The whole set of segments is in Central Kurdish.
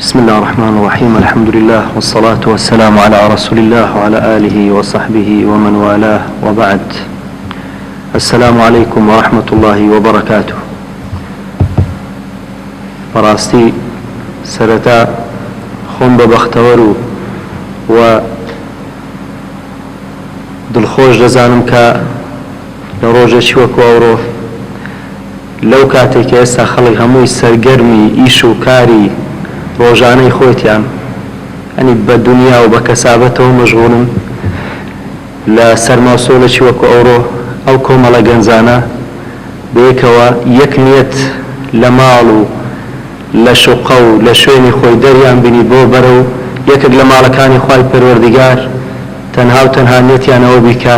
بسم الله الرحمن الرحيم. الحمد لله والصلاة والسلام على رسول الله وعلى آله وصحبه ومن والاه، وبعد. السلام عليكم ورحمة الله وبركاته. براستي سرتا خم ببختورو و دلخوش دزانم که لروجه شوكو أورو لو كاتك ئێستا خەڵک هەمووی سەرگەرمی ئیش و کاری ڕۆژانەی خۆیان ئەنی بە دنیا و بە کەسابەتەوە مەشغوڵن لە سەرماسۆلێکی وەکو ئەوڕۆ ئەو کۆمەڵە گەنجانە بەیەکەوە یەک نیەت لە ماڵ و لە شوقە و لە شوێنی خۆی دەریان بینی بۆ بەرە و یەکێک لە ماڵەکانی خوای پەروەردیگار تەنها و تەنها نیەتیان ئەوە بیکە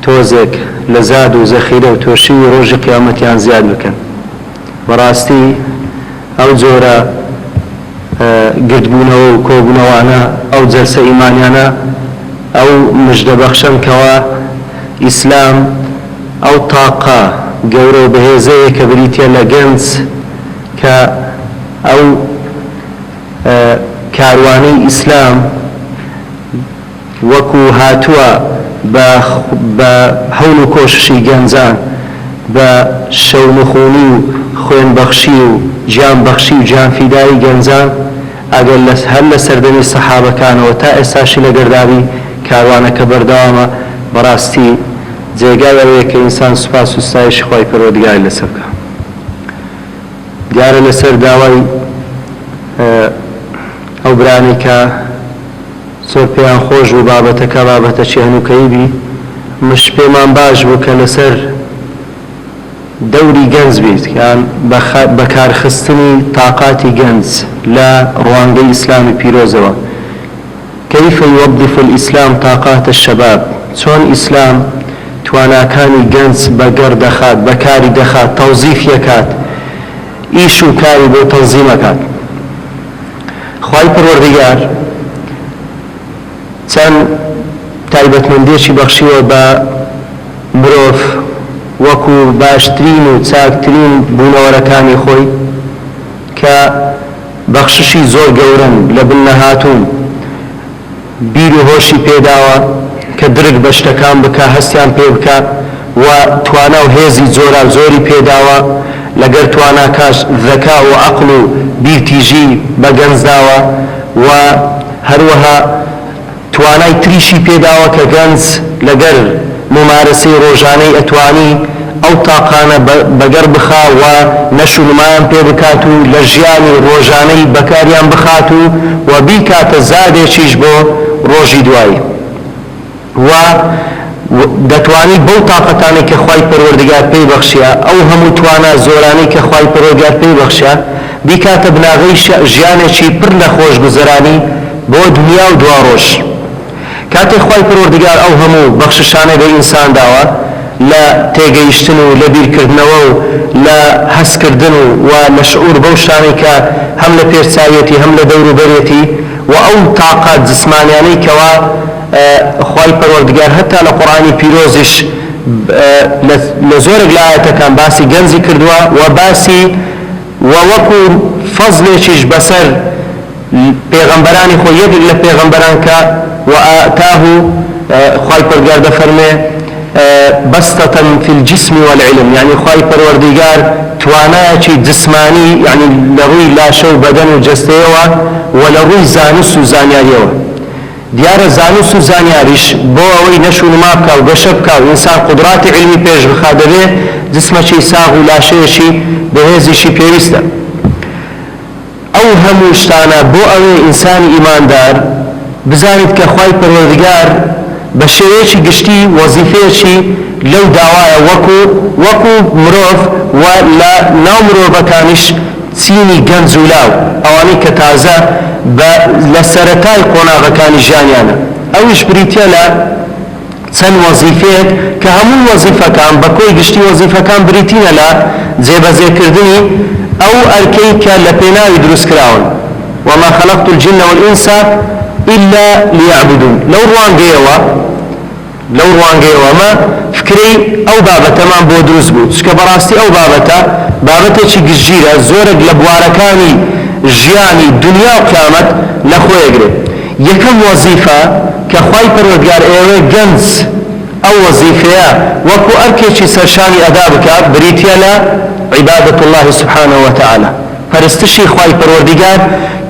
تۆزێک لە زاد و زەخیرە و تۆشی ڕۆژی قیامەتیان زیاد بکەن. بەڕاستی ئەو جۆرە گرتبوونەوە و کۆبوونەوانە ئەو جەلسە ئیمانیانە ئەو مژدەبەخشەن کەوا ئیسلام ئەو تاقە گەورە و بەهێزەیە کە بریتە لە گەنج کە ئەو کاروانەی ئیسلام وەکو هاتووە بە هەوڵ و کۆششی گەنجان بە شەونخوونی و خوێنبەخشی و گیانبەخشی و گیانفیدایی گەنجان ئەگەر هەر لە سەردەمی سەحابەکانەوە تا ئێستاشی لەگەردابی کاروانەکە بەردەوامە. بەڕاستی جێگای ئەوەیە کە ئینسان سوپاس و ستایشی خوای پەروەردیگاری لەسەر بکە. دیارە لەسەر داوای ئەو برانی کە زۆر پێیان خۆش و بابەتەکە بابەتەکی هەنووکەیی بی، مش پێمان باش بوو کە لەسەر دەوری گەنج بیت، یان بەکارخستنی تاقاتی گەنج لە ڕوانگەی ئیسلامی پیرۆزەوە. كيف يوظف الإسلام طاقات الشباب؟ چۆن ئیسلام تواناکانی گەنج بەگەڕ دەخات، بەکاری دەخات، تەوزیفیەکات، ئیش و کاری بۆ تەنزیمەکات. خوای پەروەردیگار چەند تایبەتمەندیەکی بەخشیوە بە مرۆڤ وەکو باشترین و چاکترین بوونەوەرەکانی خۆی کە بەخششی زۆر گەورن لە بن نەهاتوون، بیر و هۆشی پێداوە کە درک بە شتەکان بکە، هەستیان پێ بکە و توانا و هێزی زۆری پێداوە، لەگەر تواناکاش ذەکا و عەقڵ و بیرتیژی بە گەنجداوە و هەروەها توانای تریشی پێداوە کە گەنج لەگەر ممارەسەی ڕۆژانەی ئەتوانی ئەو تاقانە بەگەڕ بخا و نەشونمایان پێ بکات و لە ژیانی ڕۆژانەی بەکاریان بخات و بیکاتە زادێکیش بۆ ڕۆژی دوایی و دەتوانی بەو تاقەتانی کە خوای پەروەردیگار پێی بەخشیە، ئەو هەموو توانە زۆرانەی کە خوای پەروەردیگار پێی بەخشیە، بیکاتە بناغەی ژیانێکی پڕ لە خۆشگوزەرانی بۆ دنیا و دوا ڕۆژ. کاتێک خوای پەروەردیگار ئەو هەموو بەخششانەی بە ئینسان داوە لە تێگەیشتن و لە بیرکردنەوە و لە هەستکردن و لە شعور بەو شتانەی کە هەم لە پێرچاویەتی هەم لە دەوروبەرێتی و ئەو تاقات جسمانیانەی کەوا خوای پەروەردیگار هەتا لە قورئانی پیرۆزیش لە زۆرێک لە ئایەتەکان باسی گەنجی کردووە و باسی وەکو فەزلێکیش بەسەر پێغەمبەرانی خۆی یەکێک لە پێغەمبەران کە وآتاه خوای پەروەردیگار دەفەرمێ بەستەتەن فی الجسم والعلم، یعنی خوای پەروەردیگار توانایەکی جسمانی یعنی لە ڕووی لاشە و بەدەن و جەستەیەوە و لە ڕووی زانست و زانیاریەوە. دیارە زانست و زانیاریش بۆ ئەوەی نەشونما بکە و گەشە بکە و ئینسان قودراتی علمی پێش بخا دەبێ جسمەکی ساغ و لاشەیەکی بەهێزیشی پێویستە. ئەو هەموو شتانە بۆ ئەوەی ئینسانی ئیماندار بزانیت کە خوای پەروەردیگار بە شێوەیەکی گشتی وەزیفەیەکی لەو داوایە وەکو مرۆڤ و لە ناو مرۆڤەکانیش چینی گەنج و لاو ئەوانەی کە تازە لە سەرەتای قۆناغەکانی ژیانیانە، ئەویش بریتە لە چەند وەزیفەیەک کە هەموو وەزیفەکان بە کۆی گشتی وەزیفەکان بریتینە لە جێبەجێکردنی ئەو ئەرکەی کە لە پێناوی دروست کراون. وما خلقت الجن والإنس إلا ليعبدون. لو ڕوانگەیەوە مە فکری ئەو بابەتەمان بۆ دروست بوو، چکە بەڕاستی ئەو بابەتێکی گشتگیرە، زۆرێک لە بوارەکانی ژیانی دنیا و قیامەت لە خۆیەگرێ. یەکەم وەزیفە کە خوای پەروەردگار ئێوە گەنج ئەو وەزیفەیە وەکو ئەرکێکی سەرشانی ئەدا بکات بریتە لە عیبادەت الله سبحانه وتعالى پەرستشی خوای پەروەردگار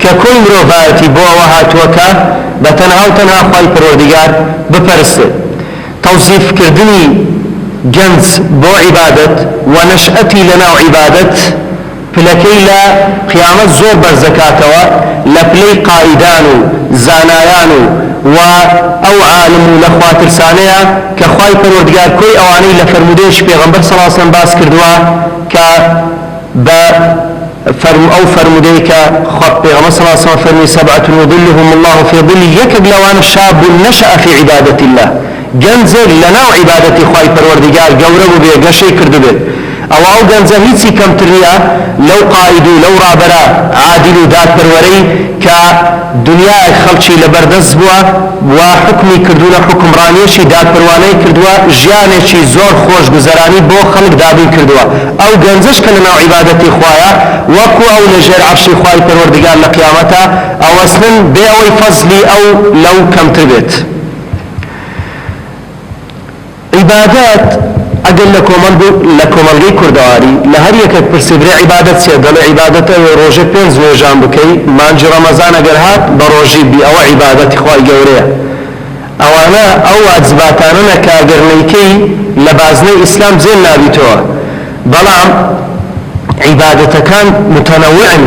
کە کۆی مرۆڤایەتی بۆ ئەوە هاتووەکە بە تەنها و تەنها خوای پەروەردگار بپەرستێت. تەوزیفکردنی گەنج بۆ عیبادەت و نەشئەتی لەناو عیبادەت پلەکەی لە قیامەت زۆر بەرزەکاتەوە لە پلەی قائیدان و زانایان و ئەو عالم و لە خواترسانەیە کە خوای پەروەردگار کۆی ئەوانەی لە فەرمودەیەکی پێغەمبەر صلی الله علیه وسلم باس کردووە کە بە ئەو فەرمودەی کە پێغەمبەر صلی الله علیه وسلم فەرمی سەبعة یظلهم الله في ظله یەکێک لەوانە شاب نشأ في عبادة الله گەنجێک لەناو عیبادەتی خوای پەروەردگار گەورە بوو بێ گەشەی کردو بێت ئەو گەنجە هیچی کەمتر نییە لەو قائید و لەو ڕابەرە عادل و دادپەروەرەی کە دنیای خەڵکی لەبەردەست بووە و حکمی کردوونە حکمڕانیەشی دادپەروانەی کردووە ژیانێکی زۆر خۆش گوزەرانی بۆ خەڵک دابین کردووە ئەو گەنجەش کە لەناو عیبادەتی خوایە وەکو ئەو لەژێر عەرشی خوای پەروەردگار لە قیامەتە ئەوەستن بێ ئەوەی فەزلی ئەو لەو کەمتر بێت. عیبادەت ئەگەر لە کۆمەڵگەی کوردەواری لە هەر یەکێک پرسیبرێ عیبادەت چییە؟ دەڵێ عیبادەتە ڕۆژێ 5 نوێژان بکەی مانجی ڕەمەزان ئەگەر هات بە ڕۆژی بی ئەوە عیبادەتی خوای گەورەیە. ئەوانە ئەو واجباتانە کە ئەگەر نەیکەی لە بازنەی ئیسلام جێن نابیتەوە بەڵام عیبادەتەکان متەنەوعن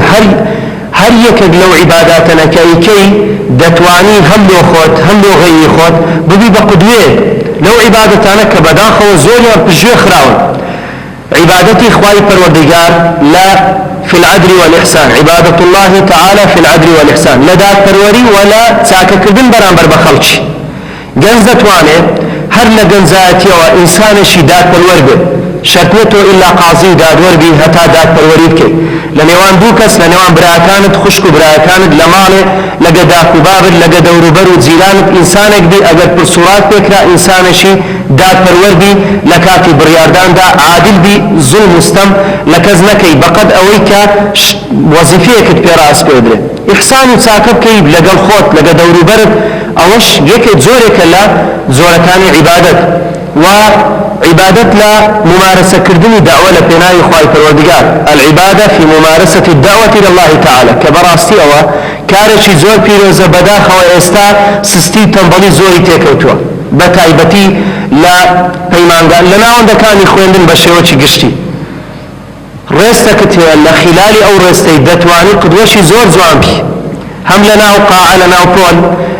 هەر یەکێک لەو عیباداتەنە کە ئیکەی دەتوانی هەم لۆ خۆت هەم لۆ غەیری خۆت ببی بە قودوێ لو عبادتانا كبداخو زوريا بجوه خراون عبادتي خواهي پروردگار لا في العدل والإحسان عبادة الله تعالى في العدل والإحسان لا داد پروري ولا تاكا كردن برانبر بخلش جنزة وانه هر لجنزاتي وإنسان شي داد پرور بي شرطنته إلا قاضي داد وربي هتا داد پروري بكي لنوان دوكس لنوان براكانت خشكو براكانت لماله لقى داكو بابر لقى دورو برو زيرانت إنسانك بي اگر برسورات بكرا إنسانشي داد پرور بي لكاتي برياردان دا عادل بي ظلم مستم لكزنكي بقد اويكا وظيفيك تبيراس بيدري إحسان وتساكب كي لقى الخوت لقى دورو برد اوش يكي زورك لا زوركاني عبادت وعبادت لا ممارسة كردني دعوة لبناء خواهي پروردگار العبادة في ممارسة الدعوة إلى الله تعالى كبراستي أو كارشي زور بيروزة بداخة وإستا سستي تنبلي زوري تيكوتوا بتايبتي لا پيمانگان لنا وندكاني خويندن بشيوچي گشتي رستكتيا لخلال أو رستي دتواني قدوشي زور زوان بي هم لنا وقاع لنا وطول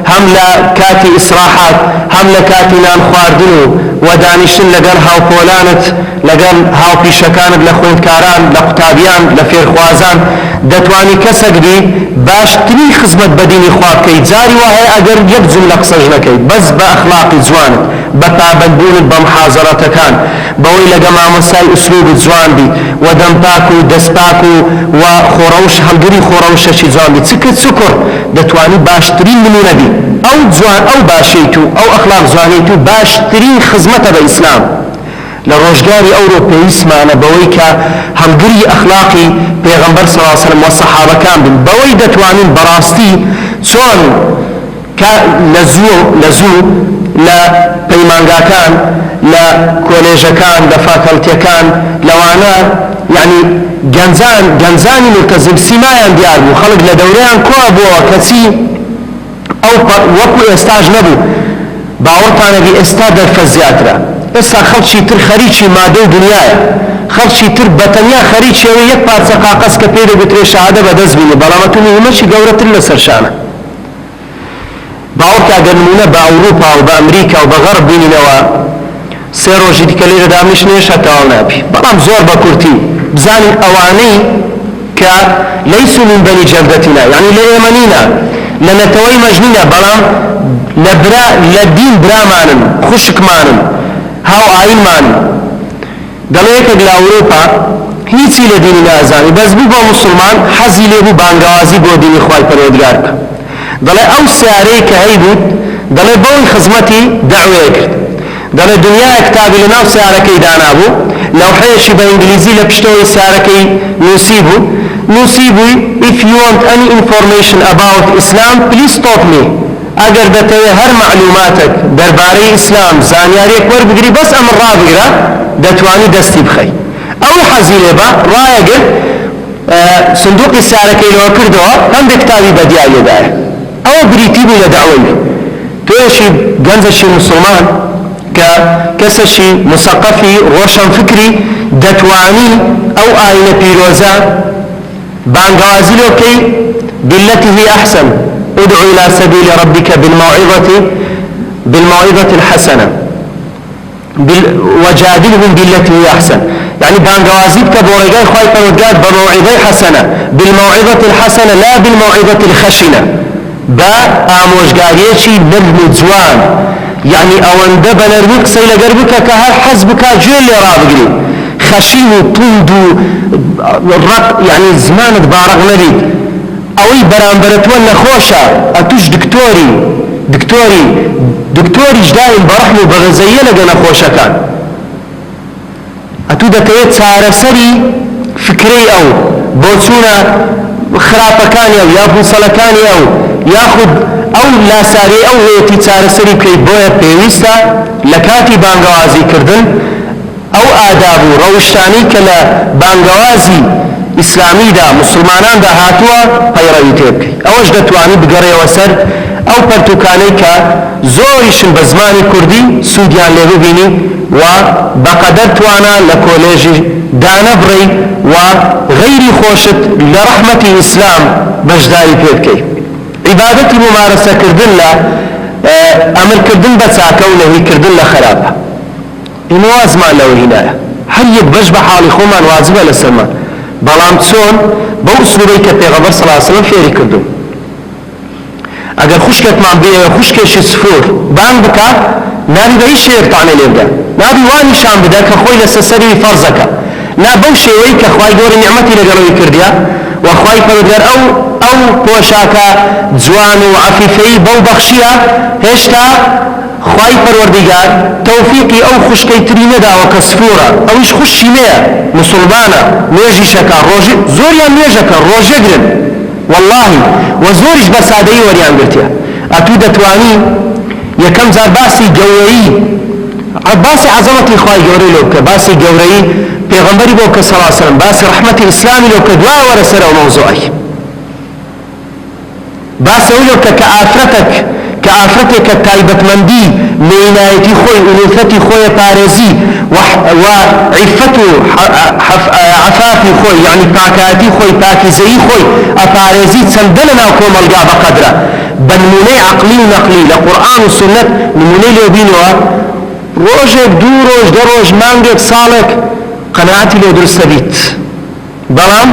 هم لكاتي إسراحات هم لكاتي نان خواردنو ودانشن لقل هاو بولانت لقل هاو بيشكانت لخوين كاران لقتابيان لفير خوازان دتواني كسك دي باش تري خزمت بديني خواب كي جاري وهي اگر يبزن لقصجنكي بس بأخلاقي زوانت بتابندون بمحاضرة كان بوي لقما مساي اسلوب زوان بي ودمباكو دسباكو وخوروش هلقري خوروش شي زوان بي تسكت سكر دتواني باش تري منو نبي او زوان او باشيتو او اخلاق زوانيتو باش تري خزمته بإسلام لروجداري أوروبي اسمعنا بويكا هلقري أخلاقي پیغمبر صلى الله عليه وسلم والصحابة كان بوي دتوانين براستي سون لزو لا بيمانغا كان لا كوليجا كان لا فاكولتي كان لوانا يعني جنزاني ملتزم سمايا ديالو خلق لدوريان كوابو وكسي أو وكو استاج نبو باورتانا بي استاد الفزياترا اسا خلشي تر خريجي مادو دنيايا خلشي تر بطنيا خريجي ويك بارسا قاقس كبيرو بتري شهادة بدز بيني بلامتو مهمشي قورة لسرشانا باورتا قرنمونا بأوروبا وبأمريكا وبغرب بيني نوا سيروجي تكالير دامش نيش هتاونا بي بلام زور بكورتي بزاني اواني ليسوا من بني جلدتنا يعني ليمنينا لنتوي مجنينا بلام لدين برامانن خشك مانن هاو عين مانن دلويك لأوروبا هيتي لديني نازاني بس بو مسلمان حزي له بانغوازي بو ديني خواهي پروردگار دلي او سياري كهي بود دلي بوي خزمتي دعوه كرد دلي دنيا اكتابي لناو سياركي دانابو لو حيشي با انجليزي لبشتوي سياركي نوسيبو نصيبي if you want any information about Islam please stop me اگر دەتەوێ هەر معلوماتك دەربارەی ئیسلام زانیاریەک وەربگری بەس ئەمە ڕابگرە دەتوانی دەستی بخەی ئەوەی حەزی لێ بە ڕایەگر سندوقی سیارەکەی لەوە کردەوە هەندێک کتابی بەدیای لێدایە ئەوە بریتی بوو لە داوای تۆشی گەنجێکی مسلمان کە کەسێکی مثقفی ڕۆشنفکری دەتوانی ئەو ئاینە پیرۆزە بانگوازی لێ بکەی بالتي هي أحسن ادع إلى سبيل ربك بالموعظة الحسنة وجادلهم بالتي هي أحسن يعني بانقوازي بكبوريقاي خواهي فرودقات بموعظة حسنة بالموعظة الحسنة لا بالموعظة الخشنة با آموشقاريشي نرم جوان يعني أوانده بنرمي قصي لقربك كهر حزبك جيل اللي رابقري خشين وطند والرق يعني زمانك بارغ نبيد اوي برامبرتوان نخوشا اتوش دكتوري جداين برحمو بغزية لقى نخوشا كان اتو دكيت سارسري فكري او بوتسونا خرافكاني او يابو صلكاني او ياخد او لا ساري او هيتي سارسري كي بويا بيويستا لكاتي بانقوازي كردن او آدابو روشتاني كلا بانقوازي اسلامی دا مسلمانان دا هاتوا پیروی تێبکەی ئەوەش دەتوانی بگەڕێەوە سەر ئەو پەرتوکانەی کە زۆریشن بە زمانی کوردی سوودیان لێ ببینی و بەقەدەر توانە لە کۆلێژی دانەبڕی و غەیری خۆشت لە ڕەحمەتی ئیسلام بەشداری پێ بکەی عیبادەتی ممارەسەکردن لە ئەمرکردن بە چاکە و نەهیکردن لە خراپە ئینە وازمان لەوە هینایە هەر یەک بەش بە حاڵی خۆمان واجبە لەسەرمان بەڵام چۆن بەو ئوسلوبەی کە پێغەمبەر صلی الله علیه وسلم فێری کردوون ئەگەر خوشکێکمان بێ خوشکێکی سفور بانگ بکە نابی بە هیچ شێیەکتانە لێ بدە نابی وا نیشان بدە کە خۆی لەسەر سەری فەرزەکە نا بەو شێوەی کە خوای گەورە نیعمەتی لەگەڵەوەی کردیە و خوای پەروەردگار ئەو پۆشاکە جوان و عەفیفەی بەو بەخشیە هێشتا خوای پەروەردگار تەوفیقی ئەو خوشکەی تری نەداوە کە سفورە ئەویش خوشی نەیە مسلمانە نوێژی شەکە ڕۆژی زۆریان نوێژەکە ڕۆژەگرن واللهی و زۆریش بە سادەیی وەریان گرتیە ئەتوو دەتوانی یەکەم جار باسی گەورەیی باسی عەزەمەتی خوای گەورەی لێ بکە باسی گەورەیی پێغەمبەری بۆ بکە صلی الله علیه وسلم باسی ڕەحمەتی ئیسلامی لێ بکە دوای وەرە سەر ئەو مەوزوعی باسی ئەو لێ بکە کە ئافرەتێک کە تایبەتمەندی لێنایەتی خۆی ئولوفەتی خۆیە پارێزی و عیفەت و عەفافی خۆی یعنی پاکایەتی خۆی پاکیزەیی خۆی ئەپارێزی چەندە لەناو کۆمەلگا بەقەدرە بە نمونەی عەقلی و نەقلی لە قورئان و سونەت نمونەی لێ بینەوە ڕۆژێک دوو ڕۆژ دە ڕۆژ مانگێک ساڵێک قەناعەتی لێ دروستە بیت بەڵام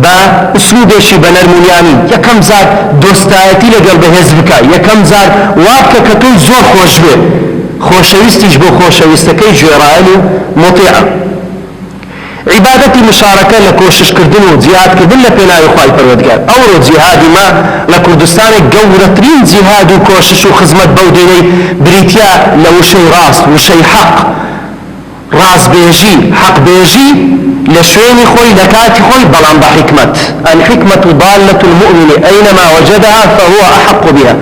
با ئوسلوبێکی بە نەرمونیانی یەکەم زار دۆستایەتی لەگەڵ بەهێز بکە یەکەم زار وا بکە کە تۆی زۆر خۆش بێ خۆشەویستیش بۆ خۆشەویستەکەی ژێڕایەن و مطیعە عیبادەتی مشارەکە لە کۆششکردن و جیهادکردن لە پێناوی خوای پەروەردگار ئەوڕۆ جیهادی ما لە کوردستانێک گەورەترین جیهاد و کۆشش و خزمەت بەو دێنەی بریتیا لە وشەی ڕاست وشەی حەق ڕاستبێژی حەقبێژی لە شوێنی خۆی لە کاتی خۆی بەڵام بە حکمت الحکمة ضالة المؤمن أينما وجدها فهو أحق بها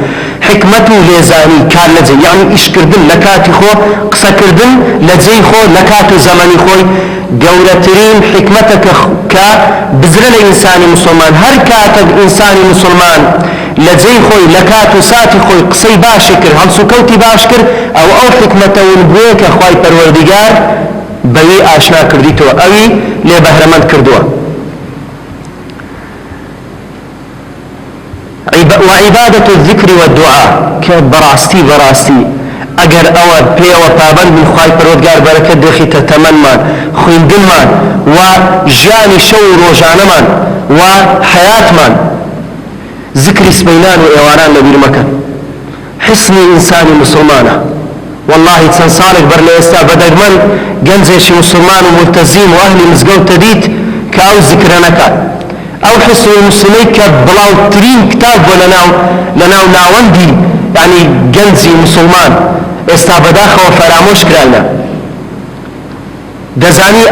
حکمت و لێزانی کار لە جێ یعنی ئیشکردن لە کاتی خۆ قسەکردن لە جێی خۆ لە کات و زەمانی خۆی گەورەترین حکمەتە کە بزرە لە ئینسانی مسلمان هەر کاتێک ئینسانی مسلمان لە جێی خۆی لە کات و ساتی خۆی قسەی باشی کرد هەڵسوکەوتی باش کرد ئەو حکمەتە ونبووە کە خوای پەروەردگار بەوی ئاشنا کردیتەوە ئەوی لێ بەهرەمەند کردووە وعبادة الذكر والدعاء كبراستي اگر او بيوه پابند من خواهي پروردگار بركت دخيت تمن من خويندن من و جاني شو روجان من و حياة من ذكر اسمينان و ايوانان لبير مكان حسني انساني مسلمانه والله تسن صالح بر ليستا بدق من جنزيش مسلمان وملتزم واهلي مزقو تديت كاو ذكرنك او حسن المسلمين كبلاو ترين كتاب لناو ناوندي يعني جنزي مسلمان استابداخ وفراموش كرانا دزاني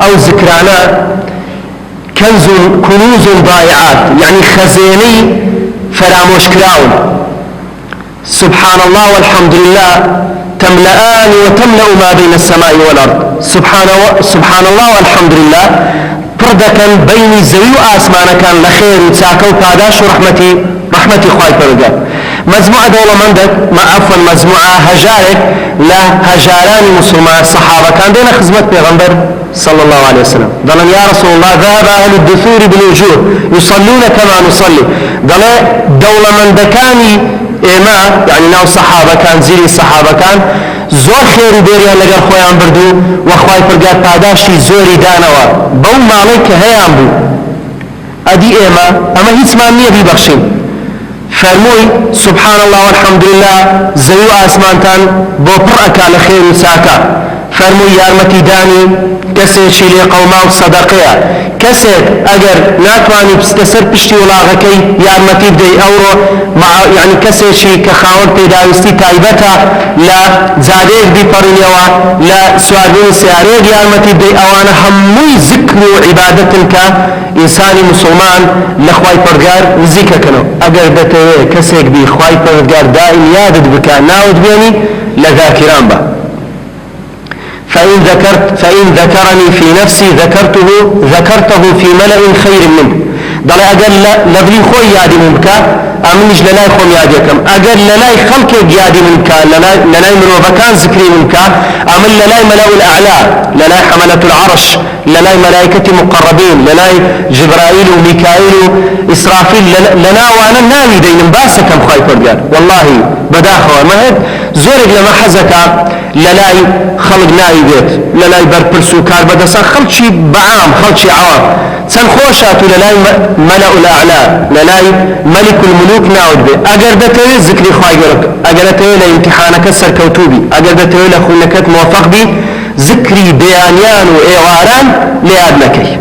او ذكرانا كنوز ضائعات يعني خزيني فراموش كراون سبحان الله والحمد لله تملأان وتملأ ما بين السماء والأرض سبحان الله والحمد لله پردەکەن بینی زەوی و ئاسمانەکان لە خێر و چاکە و پاداش و ڕەحمەتی خوای پەروەردگار مەجموعە دەوڵەمەندێک عەفوەن مەجموعە هەژارێک لە هەژارانی مسلمان سەحابەکان دێنە خزمەت پێغەمبەر صلى الله عليه وسلم قال يا رسول الله ذهب أهل الدثور بالوجوه يصلون كما نصلي قال دولة من دكاني إما يعني ناو صحابة كان زيري صحابة كان زور خير بيريان لقر خويان بردو وخواي فرقات پاداشي زوري دانوا بو مالك هيان بو أدي إما أما هيت مانية بي بخشين فرموي سبحان الله والحمد لله زيو آسمانتان بو پرأكا لخير وساكا فرموي يارمتي داني كسي لي قوما صدقيا كسي اگر ناتواني بستسر پشتي ولاغكي يارمتي بدي اورو مع يعني كسي شي كخاون بيداوستي تايبتا لا زاديك دي فرنيوا لا سوارين سياريك يارمتي بدي اوانا هموي ذكر عبادتك انساني مسلمان لخواي پرگار ذكر كنو اگر دتوي كسيك بي خواي پرگار دائم يادت بكا ناود بيني لذاكران با فإن ذكرني في نفسي ذكرته في ملأ خير منه ضل أقل لبلي خوي يادي منك أمنش للاي خوم ياديكم أقل للاي خلق يادي منك للاي مروفكان ذكري منك أمن للاي ملأ الأعلى للاي حملة العرش للاي ملائكة مقربين للاي جبرائيل وميكائيل وإسرافيل لنا وانا ناوي دين باسكم خايف ورقار والله بداخوا ما هيك زورك لما حزك للاي خلق ناوي بيت للاي بربرسو كار بدسا خلق شي بعام خلق شي عوام سنخوشاتو للاي ملأ الأعلى للاي ملك الملوك ناود بي اگر دتوي ذكري خواهي قرق اگر دتوي لامتحانك السركوتوبي اگر دتوي لخونكت موفق بي ذكري بيانيان وإيواران لأدنكي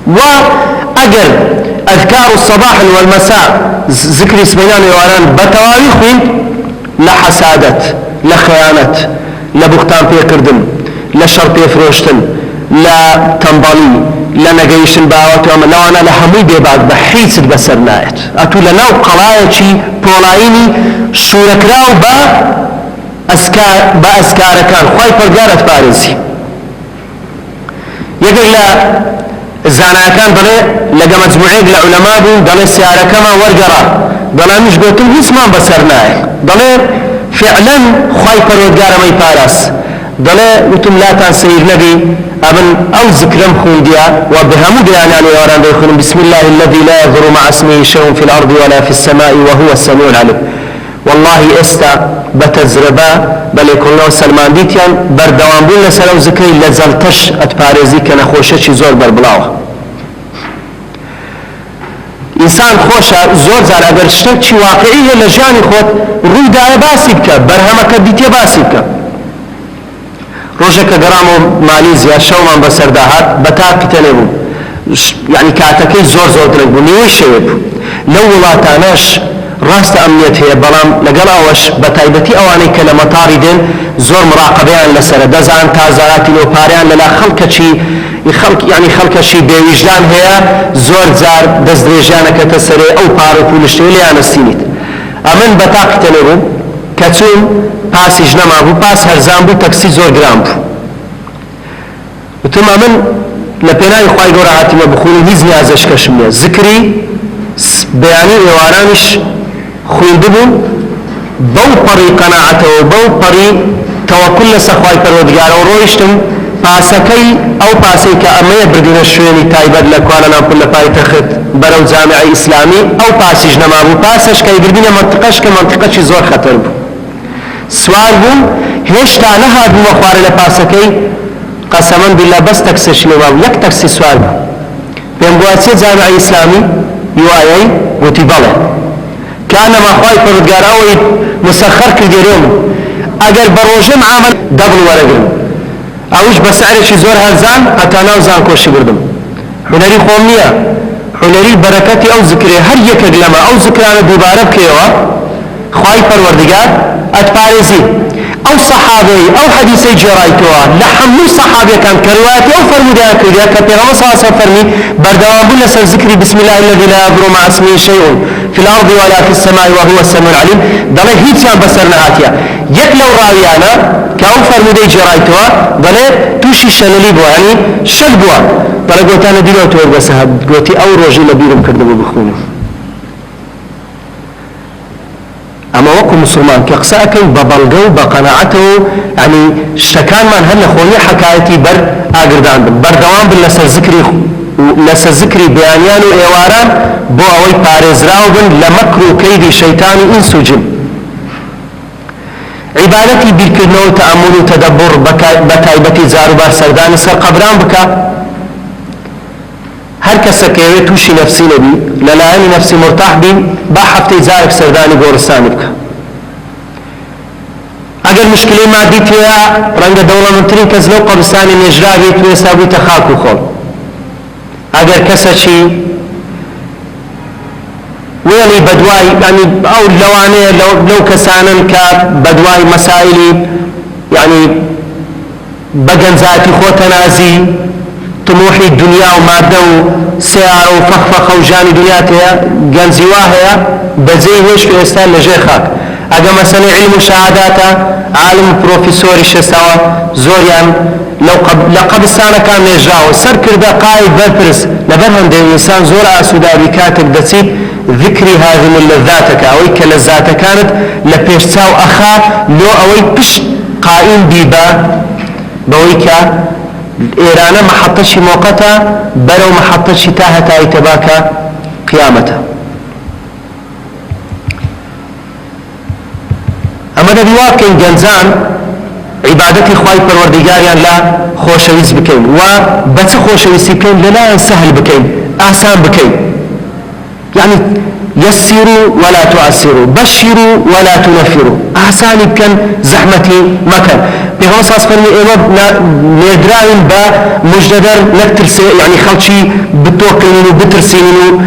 وأجر أذكار الصباح والمساء ذكري سبيان وإيواران بتواريخ لحسادة لخيانة لبختان بيكردن لشرط يفروشتن لتنبالي لنقيشن باوات وما لو أنا لحمي بيباك بحيث بسرنايت أتو لناو قلايتي بولايني شوركراو بأسكار كان خواهي فرقارة بارزي يقول لا زانا كان بلي لقى مجموعيك لعلماء بون بلي سيارة كما ورقرا بلي مش قلتم اسمان بسرناه بلي فعلا خواهي فرقارة ما يبارس بلي وتم لا تنسير نبي أبن أو ذكرم خون ديا وبهمو ديانا يوران بيخون بسم الله الذي لا يضر مع اسمه شيء في الأرض ولا في السماء وهو السميع العليم والله استا بتجربة بل يكون له سلمان ديتيان بردوان بول لسلو ذكري لزلتش اتباريزي كان خوشة شي زور بربلاوه انسان خوشة زور زار اگر شتك شي واقعية لجاني خود روي داية باسي بك برهمك ديتي باسي بك روجك قرامو ماليزيا شومان بسرداهات بتاقي تنبو يعني كاتكي زور تنبو نيوي شويب لو ولاتاناش راست أمنيت هي بلام لقل أوش بتايبتي أواني كلمتاري دين زور مراقبيان لسر دزان تازاراتي لو باريان للا خلق شي بوجدان هي زور زار دزدريجانا كتسري أو بارو بولشتي ليانا السينيت أمن بتاقي تنبو كتون باسي جنما بو باس هرزان بو تاكسي زور جرام بو وتم أمن لبناي خواهي قورا هاتي بخوني هزني ازش كشمية ذكري بياني وارانش خوندبو بو پری قناعته و بو پری توکل سخوای پروردگار و رویشتم پاسکی او پاسی که امیه بردین شوینی تایبد لکوالنا کل پای تخت برو جامع اسلامی او پاسیج نمابو پاسش که بردین منطقش که منطقه چی زور خطر بو سوال بو هشتا نهاد مخوار لپاسکی قسما بالله بس تکسش نمابو یک تکسی سوال بو بینبواسی جامع اسلامی UIA وتي بله كان ما خواي فرقاراوي مسخر كديرهم اگر بروجم عمل دبل ورقم اوش بسعر شي زور هزان حتى نوزان كوشي بردم حنري خومية حنري بركتي او ذكري هر يك لما او ذكرانا دوباره كيوا خواهی پروردگار اتپارزی او صحابي او حديثي جرايتوا لحمو صحابي كان كرواتي او فرمودها كريا كبيرا صلى فرمي بردوام بنا ذكري بسم الله الذي لا يضر مع اسمه شيء في الارض ولا في السماء وهو السميع العليم ضل هيك كان بسرنا هاتيا يكلو راويانا كاو فرمودي جرايتوا ضل توشي شنلي بو يعني شل بو ضل قلت انا ديلو تور بس قلتي او روجي لبيرم كردبو بخونه اما وكو مسلمان كقساكن ببلغو بقناعته يعني شتكان من هل خويا حكايتي بر اقردان بردوام لسر ذكري بيانيان وايواران بو اوي بارزراو بن لمكرو كيد شيطان انسو جن عبادتي بالكرنو تأمل وتدبر بتايبتي زاروبار سردان سر قبران بكا هر کەسە کەوێت تووشی نفسی نەبی لەلایەنی نفسی مرتاح بی با هەفتەی جارێک سەردانی گۆڕستانی بکە ئەگەر مشکلەی مادی تێیە ڕەنگە دەوڵەمەندترین کەس لەو قەبرستانی نێژراوێت و ئێستا بوویتە خاک و خۆڵ ئەگەر کەسێکی وێڵی بەدوای ینی ئەو لەوانەیە لەو کەسانن کە بەدوای مەسائلی ینی بەگەنجاتی خۆتەنازی طموحي الدنيا ومادة وسيارة وفخفخ وجاني دنيا تيا جنزي واهية بزي ويش في استان لجي خاك اگه مثلا علم شهاداتا عالم بروفيسوري شساوا زوريان لو قبستانا كان نجراو سر كردا قايد برپرس لبرهم دي انسان زور اسودا بكاتك دسي ذكري هذه اللذاتك اوي كلذات كانت لبيشتاو اخا لو اوي بش قائم بيبا بويكا إيرانا محطة موقتا برو محطة تاهتا ايتباكا قيامتا اما دا بواكين جنزان عبادتي خواهي پروردگاريان لا خوشويز بكين و بس خوشويز بكين للا سهل بكين آسان بكين يعني يسروا ولا تعسروا بشروا ولا تنفروا آسان بكن زحمتي مكان بيغمس أصفرني إيما نيدراين با مجددر نكترسي يعني خلشي بتوقنين وبترسينين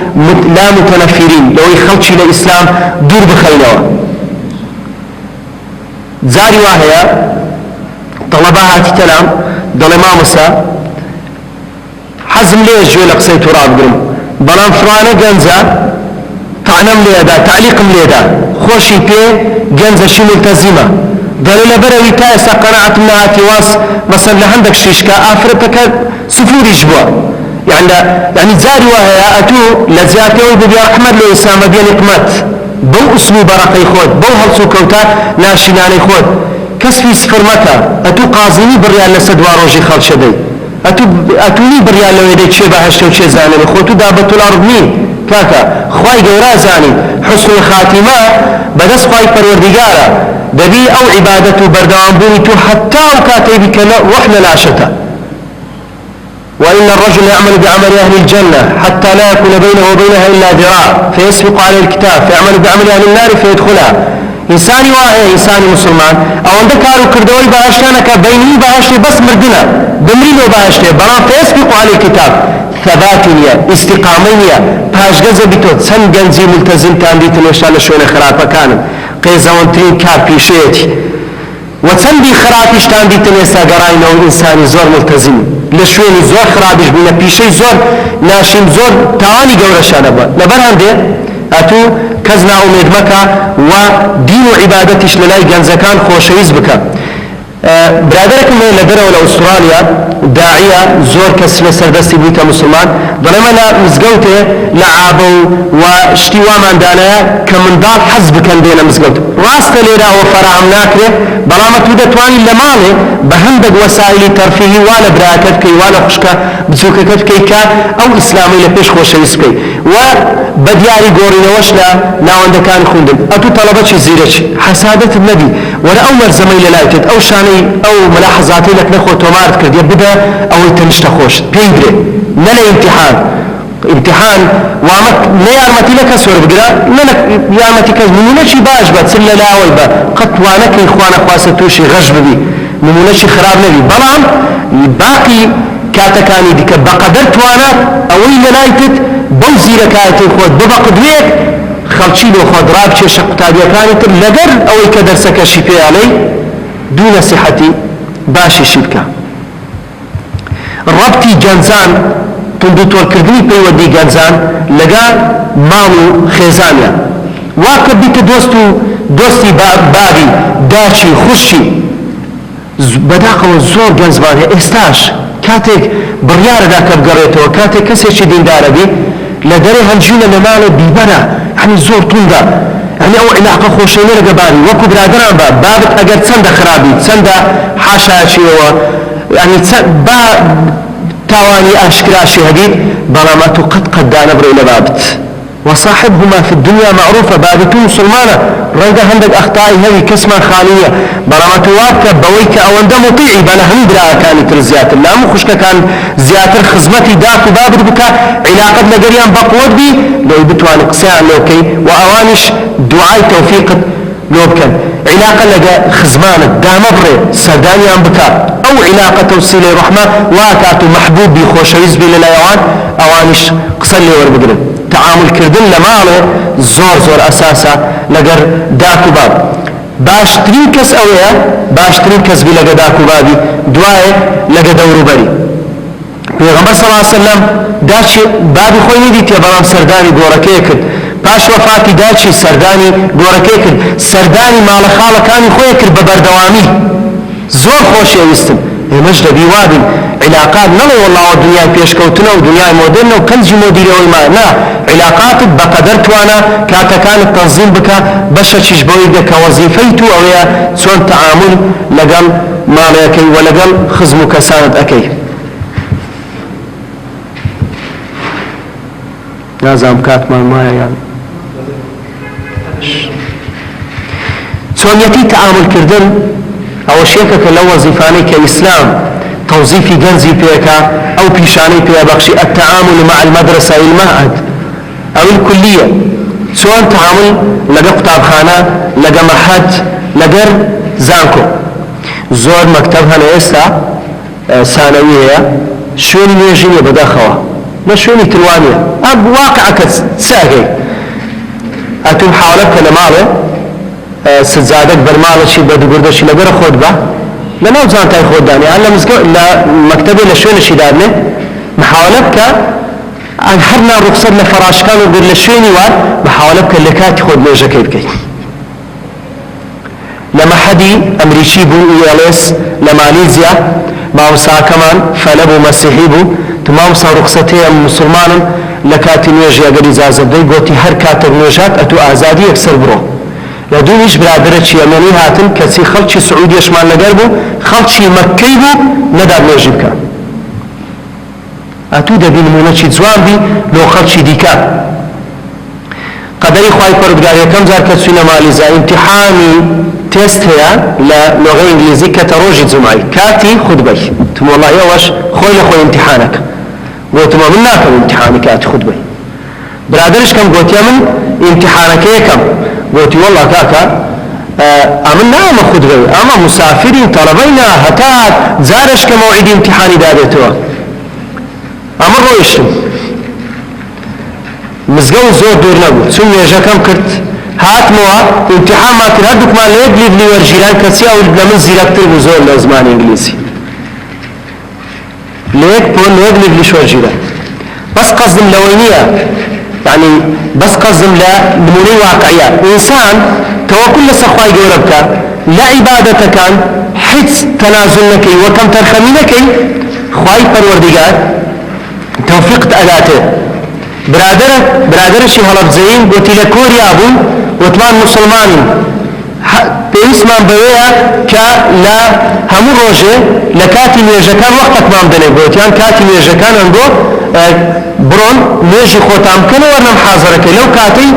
لا متنفرين لو يخلشي لإسلام دور بخينوا زاري واهية طلبها تتلام ظلما مسا حزم ليه جوي لقصي تراب قرم بلان فرانة جنزة طعنم ليدا تعليقم ليدا خوشي بيه جنزة شو ملتزمة دليل بروي تاسا قناعة منها تواس مثلا لهندك شيشكا آفرتك سفوري جبوا يعني زاري وهي أتو لزياتي وبدي أحمد لو إسامة بين إقمات بو أسلوب رقي خود بو هلسو كوتا ناشناني خود كسفي سفر مكة أتو قازيني بريال لسدوا روجي خلش دي أتوني بريال لو يديك شي باهشتو شي زاني خوتو دابتو الأرض مين كاكا خواي قورا زاني حسن الخاتمة بدس خواي پروردگارا دبي أو عبادته بردوان بونيتو حتى وكاتي بك وحنا لا شتا وإن الرجل يعمل بعمل أهل الجنة حتى لا يكون بينه وبينها إلا ذراع فيسبق عليه الكتاب فيعمل بعمل أهل النار فيدخلها إنساني واهي إنساني مسلمان أو عندك كارو كردوي باشتانك بيني باشتي بس مردنا دمرينو باشتي بلان فيسبق عليه الكتاب ثباتية استقامية باش جزء بتوت سن جنزي ملتزم تانديت نشال شون خرافة كان قيزوانترين كار بيشيتي وتندي خرافيش تانديت نسا قراينا وإنساني زور ملتزم لشوين زور خرابيش بينا بيشي زور ناشين زور تاواني قورشانا با لبرهن دي أتو كزنا أميد مكة ودين وعبادتش للاي جنزكان خوشويز بكا برادركم من لدرة ولا أستراليا داعية زور كسر سردستي بيتا مسلمان ظلما مزقوته لعابو واشتوا من دانا كمن دار حزب كان بين مزقوت راست ليرا وفرعم ناكره برامة ودتواني لماله بهندق وسائل ترفيهي وانا براكتكي وانا خشكا بزوككتكي كا أو إسلامي لبيش خوشويسكي وبدياري قورينا وشنا ناوان كان خوندن أتو طلبتش زيرش حسادة النبي ولا أول زميل لايتد أو شاني أو ملاحظاتي لك نخو تومارت كرد يبدا أو يتنشت خوش بيدري نلا امتحان وامك لا يارمتي لك سور بقرا نلا يارمتي كز نمونشي باش بات سلا لا ويبا قد وانك إخوانا خواستوشي غجب بي نمونشي خراب نبي بلان باقي كاتكاني ديك بقدر توانات أوي لايتد بوزي لكايتي خود ببقدويك خلش خەڵکی لۆ خۆدرا بچێشە قوتابیەکانی تر لەگەر ئەوەی کە دەرسەکەشی پێیاڵێ دوو نەسیحەتی باشیشی بکە. ڕەبتی گەنجان توندوتۆڵکردنی پەیوەندی گەنجان لەگە ماڵ و خێزانیان واکە بیتە دۆستی بابی داچی خوشی بەداخەوە زۆر گەنجمان هەیە ئێستاش کاتێک بڕیارەدا کە بگەڕێتەوە کاتێک کەسێکی دیندارە بی لە دەرێ هەڵگیرە لە ماڵێ بیبەرە یعنی زۆر توندە یعنی ئەو علاقە خۆشەویە لەگە باری وەکو برادران بە بابت ئەگەر چەندە خراپی چەندە حاشاچیەوە یعنی با تاوانی ئاشکراشی هەبیت بەڵام ئەتوو قەت دانەبڕێ لە بابت وصاحبهما في الدنيا معروفة بابتو مسلمانة رنگا هندق أخطائي هذه كسما خالية برامتو وابكا بويك أو اندا مطيعي بنا هم براء كانت رزيات الله مخشك كان زياتر خزمتي داكو بابت بكا علاقة لقريان بقوت بي لو بتوان قساء لوكي وأوانش دعاي توفيق لوبكن علاقة لقى خزمانة دامبري سردانيان بكا أو علاقة توصيل رحمة واكاتو محبوب بخوشويز بي للايوان أوانش قصر لي وربقرن تعامل كردن لماله زور أساسا لقر داكو باب باشترين كس أويا باشترين كس بي لقى داكو بابي دعاء لقى دورو بري پیغمبر صلى الله عليه وسلم داشي بابي خويني دي تيبالام سرداني گوركي كد باش وفاتي داشي سرداني گوركي كد سرداني مال خالقاني خويا كد ببردوامي زور خوش يوستن مجد بيوابن علاقات نڵێ والله دنیای پێشکەوتنە و دنیای مۆدرنە و کەنجی مۆدیرەوەی ما نا علاقاتت بەقەدەر توانە کاتەکانت تەنظیم بکە بەشەکیش بەوەی دەکە وەزیفەی تو ئەوەیە چۆن تەعامل لەگەڵ ماڵەکەی و لەگەڵ خزم و کەسانت ئەکەی. نازام کاتمان مایە یان چۆنیەتی تەعاملکردن ئەوە شێکەکە لەو وەزیفانەی کە ئیسلام توظيفي جنزي بيكا أو بيشاني بيا بخشي التعامل مع المدرسة المعهد أو الكلية سواء تعامل لقى قطاب خانة لقى محد لقى زانكو زور مكتبها لإستا ثانوية شوني نيجيني بداخوة ما شوني تلوانية أب واقعك تساقي أتم حاولك لماله سزادك برمالشي بدقردشي لقى خود به لنا وزانتاي خوداني على مكتبي لشوين شدادنا محاولة بك هرنا رخصة لفراشكان وقول لشويني وار محاولة بك اللي كاتي خود ليجا كيبكي لما حدي أمريكي بو إياليس لماليزيا ماوسا كمان فلبو مسيحي بو تماوسا رخصتي مسلمان لكاتي نيجي أقل إزازة دي قوتي هر كاتب نيجات أتو آزادي يكسر برو لدونيش برادرتي يمني هاتن كسي خلشي سعودي اشمان لقر بو خلشي مكي بو نداب نيجيبكا اتو دبي نمونة جوان بي لو خلشي ديكا قدري خواهي پردگار يكم زار كتسونا ماليزا امتحاني تيست هيا للغة انجليزي كتروجي زمعي كاتي خد بي تم والله يوش خوي لخوي امتحانك قلت ما من ناكم امتحاني كاتي خد بي برادرش كم قلت يا من امتحانك يكم قلت والله كاكا أمنا أما خد بي أما مسافرين طلبينا هتات زارش كموعد امتحاني دادتوا أما رويشتم مزقو زور دور نبو ثم يجا كم كرت هات موا امتحان ما كر هدوك ما ليب لي ورجيران كسي أو لمن زيركتر بزور لزمان إنجليزي ليك بون ليب لي ورجيران بس قصدم لوينية يعني بس قصدم لا نموني واقعية إنسان توكل لسخواي جوربك لا عبادة كان حس تنازلك وكم ترخمينك خواي پروردگار توفيق أداته برادر شي هلب زين قلتي لكوريا أبو وطمان مسلمانين بإسمان بويا كا لا همو روجه لكاتي نيجكان وقتك ما مدني قلتيان كاتي نيجكان انقو برون نيجي خوتام كنو ورنا محاضرك لو كاتي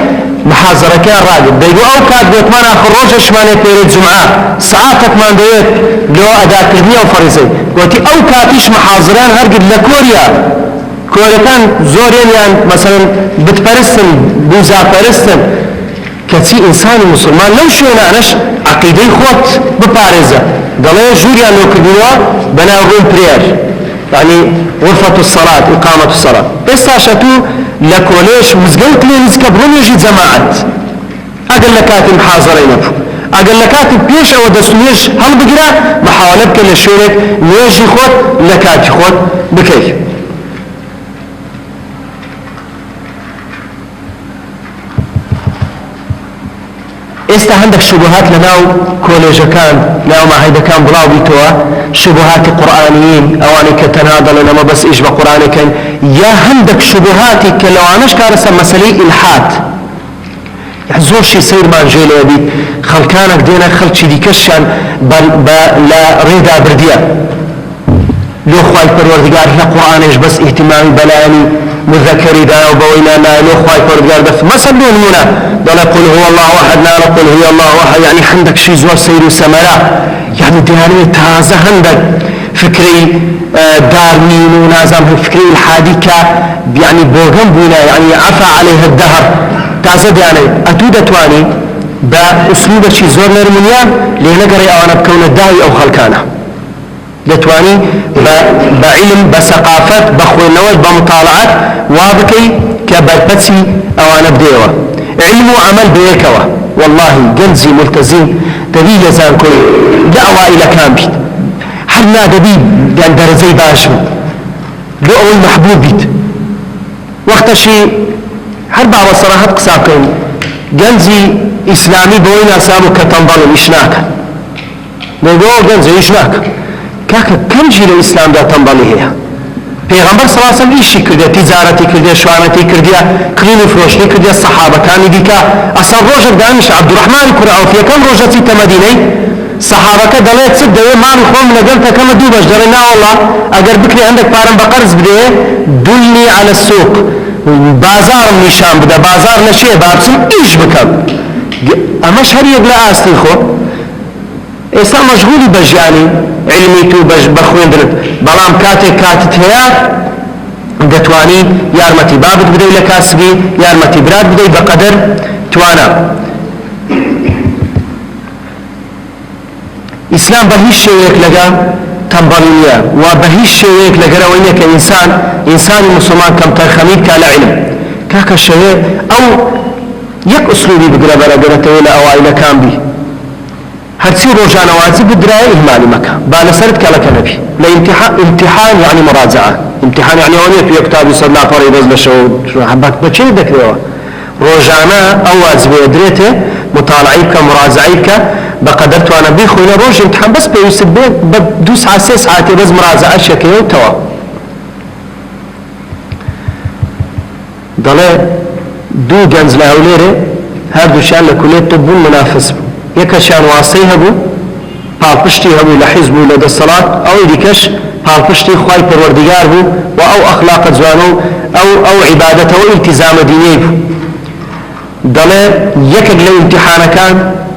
محاضرك راقب ديقو او كات بيتمان آخر روجه شماني بيريد جمعة ساعتك ما دويت لو أداء كرمية وفريزي قلتي او كاتيش محاضران هرقد لكوريا كوريا كان زورين يعني مثلا بتبرستن بوزا برستن كتي إنسان مسلمان لو شونا عناش عقيدي خوت ببارزة دلائي جوريا لو كدوا بنا روم برير يعني غرفة الصلاة إقامة الصلاة بس عشتو لكوليش مزقوت لي نزكبرون يجي جماعات ئەگەر لە کاتیم حاضرەی نەبوو ئەگەر لە کاتیم پێش ئەوە دەست و نوێژ هەڵبگرە محاولە بکە لە شوێنێک نوێژی خۆت لە کاتی خۆت بکەیت. ئێستا هەندێک شبهات لەناو کۆلێژەکان ناو ماهەیدەکان بڵاو بیتەوە شبهاتی قورئانیین ئەوانەی کە تەنها دەڵێن ئەمە بەس ئیش بە قورئانەکەن یا هەندێک شبهاتی کە لەوانەش کارەسە مەسەلەی ئیلحاد زۆرشی سەیرمان ژێ لێ بیت خەڵکانێک دێنە خەڵکی دیکەشیان لە ڕێدا بردیە لۆ خوای پەروەردگار لە قورئانیش بەس ئیهتیمامی بەلایەنی مذكري دا وبوينا لا نخوي فرقار بس مثلا هنا دلا قل هو الله احد لا قل هو الله احد يعني عندك شيء زور سير وسمرة يعني دياني تازه عندك فكري دارمين ونازم فكري الحاديكة يعني بوغم بونا يعني عفى عليه الدهر تازه دياني اتودة تواني باسلوب شيء زور نرمونيا لنقري اوانا بكون الداعي او خلقانه لتواني بعلم بثقافة بخوينوات بمطالعات وابكي كبربتي أوانا بديوة علم وعمل بيكوة والله جنزي ملتزم دبي يزان كل دعوة إلى كامبيت حنا دبي يعني درزي باشم لو أول محبوب بيت وقت شيء هربع وصراحة قساكم جنزي إسلامي بوينا سامو كتنبال إشناك نقول جنزي إشناك كاكا كم جيل الإسلام دا تنبالي هي پیغمبر صلى الله عليه وسلم إيشي كرديا تجارتي كرديا شوانتي كرديا كليني فروشتي كرديا الصحابة كاني ديكا أصلا روجة دانش عبد الرحمن كرعوفية كم روجة تيتا مديني صحابة كدليت سد دوي ما نخوم لقلتا كما دوباش دارنا والله أقر بكري عندك بارن بقرز بديه دلني على السوق بازار نشان بدا بازار نشيه بابسم إيش بكم أما شهر يقلا آستي خو إسا مشغولي بجاني علمي تو بخوين درد بلام كاتت هيا دتواني يارمتي بابت بدي لكاسبي يارمتي براد بدي بقدر توانا إسلام بهيش شيء لقى تنبالية وبهيش شيء لقى روينة كإنسان مسلمان كم ترخميد كالا علم كاكا الشيء أو يك أسلوبي بقرأ برقرته إلى أوائل كان بي هرسي روجانا واجب بدراية إهمالي مكة بالسرد كالك نبي امتحان يعني مراجعة امتحان يعني وني في كتاب يصدنا فريض بشو حبك بتشي ذكره روجانا أو واجب يدريته مطالعيك مراجعيك بقدرت وانا بيخونا روج امتحان بس بيوسب بدوس على 6 ساعات بس مراجعة شكله وتوا ضل دو جنز لهوليره هذا شان لكلية طب منافس يكشان واسطه بو پاڵپشتی هەبوو لە حیزب و لە دەسەڵات ئەوەی دیکەش پاڵپشتی خوای پەروەردگار بوو و ئەو ئەخلاقە جوانە و ئەو عیبادەتەوە ئیلتیزامە دینیی بوو دەڵێ یەکێک لە ئیمتیحانەکان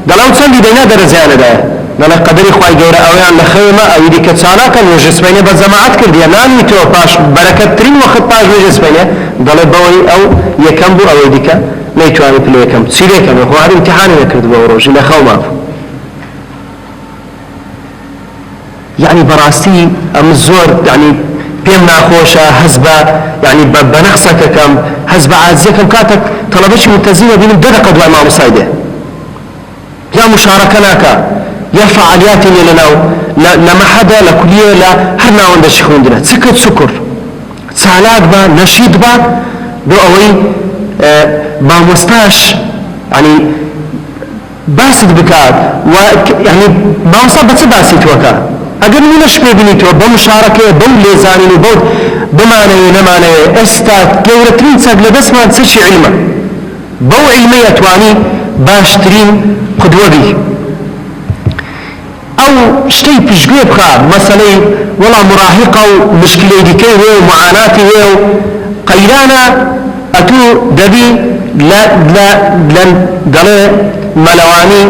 دەڵێ ئەو چەندی دەینا دەرەجیانەدایە دەڵێ قەدەری خوای گەورە ئەویان لە خەوێمە ئەوی دیکە چالاکەن وێژەسپێنێ بە جەماعەت کردیە نانویتەوە پاش بەرەکەتترین وەخت پاش وێژەسپێنێ دەڵێ بەوەی ئەو یەکەم بوو ئەوەی دیکە نەیتوانی پلە یەکەم چی لێکەم خۆ هەر ئیمتیحانی نەکرد بەو ڕۆژی لە خەوما بوو يعني براستي أم الزور يعني بيم ناخوشة هزبة يعني بنقصك كم هزبة عازية كم كاتك طلبش متزينة بين بدقة دواء مع مصايدة يا مشاركة ناكا يا فعاليات لنا لما حدا لكلية لا هرنا عند الشيخ عندنا سكر سكر سالات با نشيد با دو أوي با مستاش يعني باسد بكات ويعني ما وصل بس باسيت وكا اگر منش ببینیتەوە بە مشارەکەیە بەو لێزانین و بەو بمانەیە نەمانەیە ئێستا گەورەترین چەک لە دەستمان چی علمە بەو علمە ئەتوانی باشترین قودوە بی ئەو شتەی پشتگوێ بخا مەسەلەی وەڵام مراهقە و مشکلەی دیکەی هەیە و معاناتی هەیە و قەیرانە ئەتوو دەبی دەڵێ مەلەوانی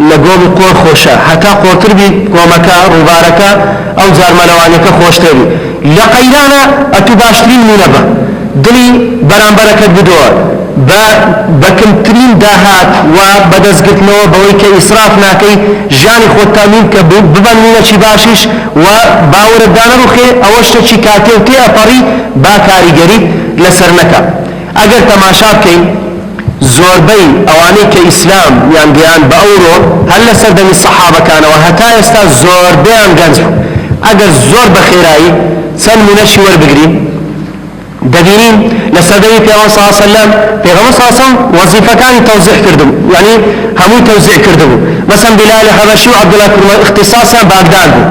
لە گۆمی قۆر خۆشە هەتا قۆرتر بی گۆمەکە ڕووبارەکە ئەو جار مەلەوانیەکە خۆشتر بی لە قەیرانە ئەتوو باشترین مینە بە دڵی بەرامبەرەکەت بدۆوە بە کەمترین داهات و بەدەستگرتنەوە بەوەی کە ئیسراف ناکەی ژیانی خۆت تامین کە ببەن مینەکی باشیش و باوەرت دانەڕوخێ ئەوە شتێکی کاتێ و تێ ئەپەڕی با کاریگەریت لەسەر نەکە ئەگەر تەماشا بکەین زۆربەی ئەوانەی کە ئیسلام یان گەیان بە ئەوڕۆ هەر لە سەردەمی سەحابەکانەوە هەتا ئێستا زۆربەیان گەنج بوو. ئەگەر زۆر بە خێرایی چەند مونەشی وەربگرین دەبینین لە سەردەمی پێغەمبەر صلی الله علیه و سلم پێغەمبەر صلی الله علیه و سلم وەزیفەکانی تەوزیح کردبوو، یعنی هەمووی تەوزیح کردبوو. مەسەڵەن بلال حەبەشی و عەبدوڵای کوڕ عومەر اختصاصیان باگداد بوو.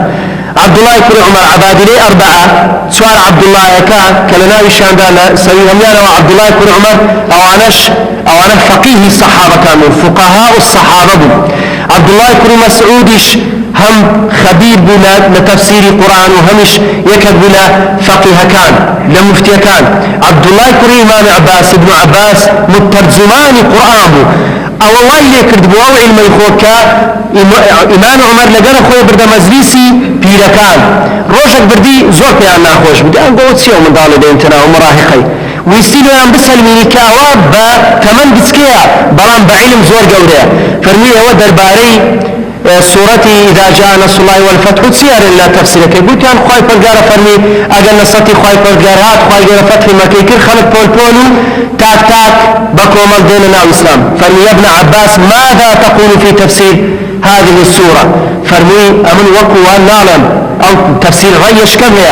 عەبدوڵای کوڕ عومەر عەبادلەی ئەربعە چوار عەبدوڵایەکە کە لە ناویشاندا لە سەوی هەمویانەوە عەبدوڵای کوڕ عومەر ئەوانە فەقیهی سەحابەکان بوون، فوقەها السەحابە بوون. عەبدوڵای کوڕ مەسعودیش هم خبير بولا لتفسير القرآن وهمش يكد بولا فقيه كان لمفتي كان. عبد الله كريم عباس ابن عباس مترجمان القرآن بو او الله يكرد بو او علم يخوك إمام عمر لقنا خويا برد مزليسي بيركان روشك بردي زور بيان ناخوش بدي أنقوت سيو من دالي دينتنا ومراهقي ويستيلو يان بسلميني كاوا كمان بسكيا بلان بعلم زور قوريا فرميه هو درباري سورة إذا جاء نصر الله والفتح سيار الله تفسيرك قلت يعني خواهي فرقارة فرمي أقل نصتي خواهي فرقارات خواهي قرى فتح مكي كل خلق بولبولو تاك تاك بكو مرديننا وإسلام فرمي يا ابن عباس ماذا تقول في تفسير هذه السورة فرمي أمن وقوة نعلم أو تفسير غيش كم هي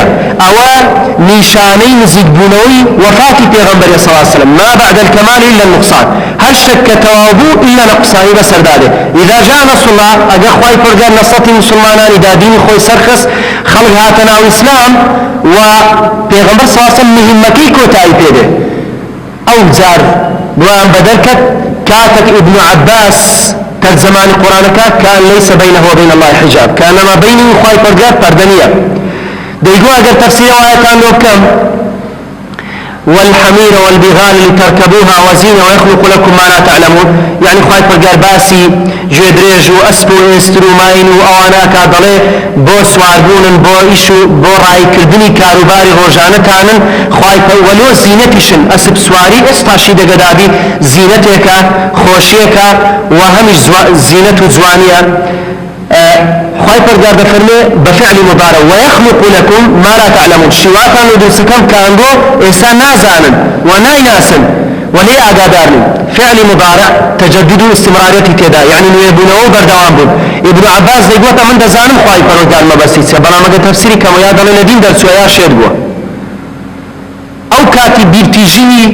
أوان نشاني نزيد بنوي وفاتي پیغمبر صلى الله عليه وسلم ما بعد الكمال إلا النقصان هل شك توابو إلا نقصان بسر داده إذا جاء نصر الله أجا خواهي فرقان نصتي مسلمانان إذا دين خوي سرخص خلق هاتنا وإسلام وبيغمبر صلى الله عليه وسلم مهمكي كوتاي بيده أو زار بوان بدركت كاتك ابن عباس ترجمان القرآن كان ليس بينه وبين الله حجاب كان ما بينه وخواهي فرقان فردانية ديقوا أجر تفسير وآياتان وكم والحمير والبغال لتركبوها وزينة ويخلق لكم ما لا تعلمون يعني خواهي فرقار باسي جدريج وأسبو إسترو ماين وأوانا كادلي بو سواربون بو إشو بو رأي كردني كاروباري روجانتان خواهي ولو زينتشن أسب سواري استاشي دقدابي زينتك خوشيك وهمش زينة زوانية خواهي فرقار بفرمي بفعل مضارع ويخلق لكم ما لا تعلمون شواكا ندرسكم كاندو إنسان نازانا ونايناسا ولي أقادارن فعل مضارع تجدد استمراريتي تدا يعني نيبونه بردوان بون ابن عباس يقول من دزانم خواهي فرقار ما بسيسي برامج تفسيري كما يادل الذين درسوا يا شير بوا أو كاتب بيرتيجيني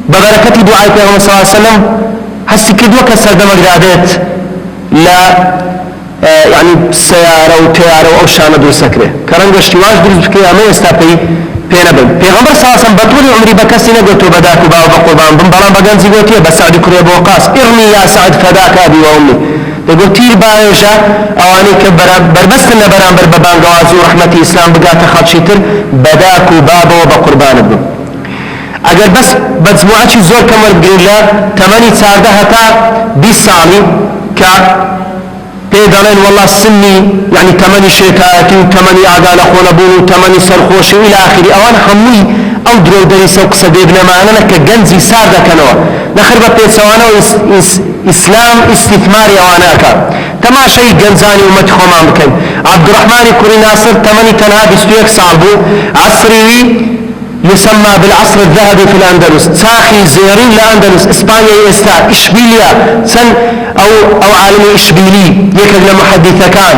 ببركة دعاء پیغمبر صلى الله عليه وسلم هسي كدوة كسر دمقرادات لا يعني سيارة وتيارة وأوشانة دور سكرة كرنج اشتواج دور سكرة أما يستابي بينبن پیغمبر صلى الله عليه وسلم بطول عمري بكسي نقلتو بداك باو بقربان بمبالان بغانزي قوتي بسعد كريب وقاس ارمي يا سعد فداك أبي وأمي يقول تير بايشا أواني بربستن بران بربان قوازو رحمتي إسلام بقات خدشتر بداك بابو بقربان بن اگر بس مجموعة زور كمر بقرير لا تماني تسارده هتا 20 سالي كا بيدالين والله سني يعني تمني شيكاتي وتمني عقال خولبون وتمني سرخوشي والى اخره اوان حموي او درو دريسه وقصد ابن معنا كجنزي سارده كنوا نخرب بيت سوانا اسلام استثماري اواناكا تماشي جنزاني ومت خمام كان عبد الرحمن كوري ناصر تمني تنها بستويك صعبو عصري يسمى بالعصر الذهبي في الأندلس تاخي زيرين لأندلس إسبانيا إستا إشبيليا سن أو عالمي إشبيلي يكد لمحدثة كان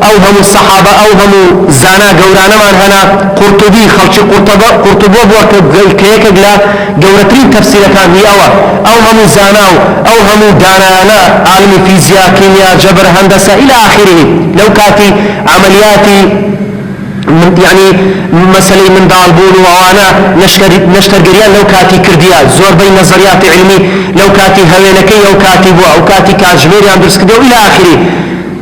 أو هم الصحابة أو هم زانا قورانا من هنا قرطبي خلشي قرطبو كيكد لا قورترين تفسير كان هي أو هم زانا أو هم دانانا عالمي فيزياء كيمياء جبر هندسة إلى آخره لو كاتي عملياتي يعني مسألة من دالبون وأنا نشتر قريان لو كاتي كرديا زور بين نظريات علمي لو كاتي هوينكي أو كاتي بو أو كاتي كاجميري أندلس كده إلى آخره